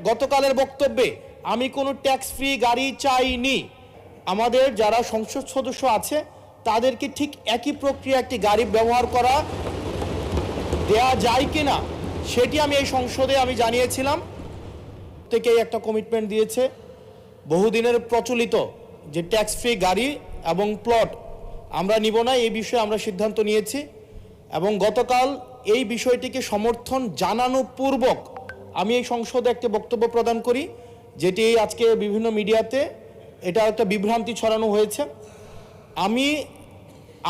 গতকালের বক্তব্যে আমি কোনো ট্যাক্স ফ্রি গাড়ি চাইনি। আমাদের যারা সংসদ সদস্য আছে তাদেরকে ঠিক একই প্রক্রিয়া একটি গাড়ি ব্যবহার করা দেয়া যায় কিনা সেটি আমি এই সংসদে আমি জানিয়েছিলাম। থেকেই একটা কমিটমেন্ট দিয়েছে বহুদিনের প্রচলিত যে ট্যাক্স ফ্রি গাড়ি এবং প্লট আমরা নিব না, এই বিষয়ে আমরা সিদ্ধান্ত নিয়েছি এবং গতকাল এই বিষয়টিকে সমর্থন জানানো পূর্বক আমি এই সংসদে একটা বক্তব্য প্রদান করি, যেটি আজকে বিভিন্ন মিডিয়াতে এটা একটা বিভ্রান্তি ছড়ানো হয়েছে। আমি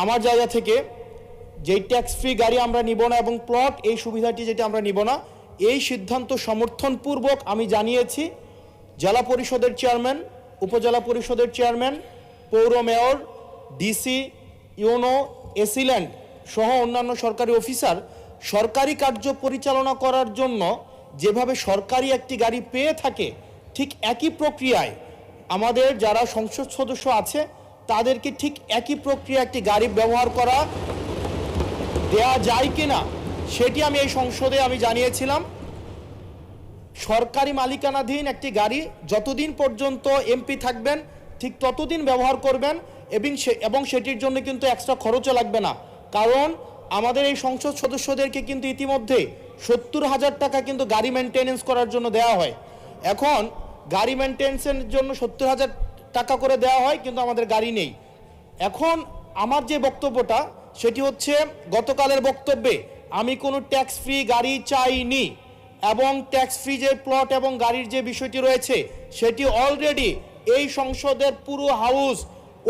আমার জায়গা থেকে যেই ট্যাক্স ফ্রি গাড়ি আমরা নিব না এবং প্লট এই সুবিধাটি যেটা আমরা নিব না, এই সিদ্ধান্ত সমর্থনপূর্বক আমি জানিয়েছি জেলা পরিষদের চেয়ারম্যান, উপজেলা পরিষদের চেয়ারম্যান, পৌর মেয়র, ডিসি, ইউনো, এসিল্যান্ড সহ অন্যান্য সরকারি অফিসার সরকারি কার্য পরিচালনা করার জন্য যেভাবে সরকারি একটি গাড়ি পেয়ে থাকে ঠিক একই প্রক্রিয়ায় আমাদের যারা সংসদ সদস্য আছে তাদেরকে ঠিক একই প্রক্রিয়া একটি গাড়ি ব্যবহার করা দেয়া যায় কিনা সেটি আমি এই সংসদে আমি জানিয়েছিলাম। সরকারি মালিকানাধীন একটি গাড়ি যতদিন পর্যন্ত এমপি থাকবেন ঠিক ততদিন ব্যবহার করবেন এবং সেটির জন্য কিন্তু এক্সট্রা খরচও লাগবে না, কারণ আমাদের এই সংসদ সদস্যদেরকে কিন্তু ইতিমধ্যে 70,000 টাকা কিন্তু গাড়ি মেনটেনেন্স করার জন্য দেওয়া হয়। এখন গাড়ি মেনটেন্সের জন্য 70,000 টাকা করে দেওয়া হয়, কিন্তু আমাদের গাড়ি নেই। এখন আমার যে বক্তব্যটা সেটি হচ্ছে গতকালের বক্তব্যে আমি কোনো ট্যাক্স ফ্রি গাড়ি চাইনি এবং ট্যাক্স ফ্রি যে প্লট এবং গাড়ির যে বিষয়টি রয়েছে সেটি অলরেডি এই সংসদের পুরো হাউস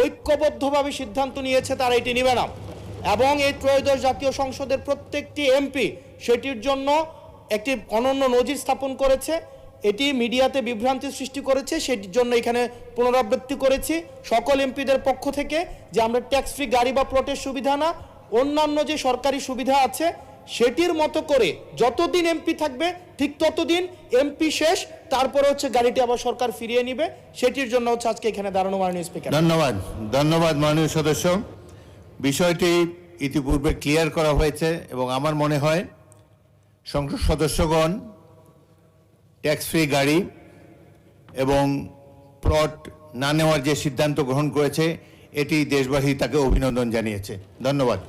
ঐক্যবদ্ধভাবে সিদ্ধান্ত নিয়েছে তারা এটি নেবে না এবং এই ত্রয়োদশ জাতীয় সংসদের প্রত্যেকটি এমপি সেটির জন্য একটি অনন্য নজির স্থাপন করেছে। এটি মিডিয়াতে বিভ্রান্তি সৃষ্টি করেছে, সেটির জন্য এখানে পুনরাবৃত্তি করেছি সকল এমপিদের পক্ষ থেকে যে আমরা ট্যাক্স ফ্রি গাড়ি বা প্লটের সুবিধা না, অন্যান্য যে সরকারি সুবিধা আছে সেটির মতো করে যতদিন এমপি থাকবে ঠিক ততদিন এমপি শেষ, তারপরে হচ্ছে গাড়িটি আবার সরকার ফিরিয়ে নিবে। সেটির জন্য হচ্ছে আজকে এখানে দাঁড়ানো মাননীয় স্পিকার। ধন্যবাদ মাননীয় সদস্য। বিষয়টি ইতিপূর্বে ক্লিয়ার করা হয়েছে এবং আমার মনে হয় সংসদ সদস্যগণ ট্যাক্স ফ্রি গাড়ি এবং প্লট না নেওয়ার যে সিদ্ধান্ত গ্রহণ করেছে এটি দেশবাসী তাকে অভিনন্দন জানিয়েছে। ধন্যবাদ।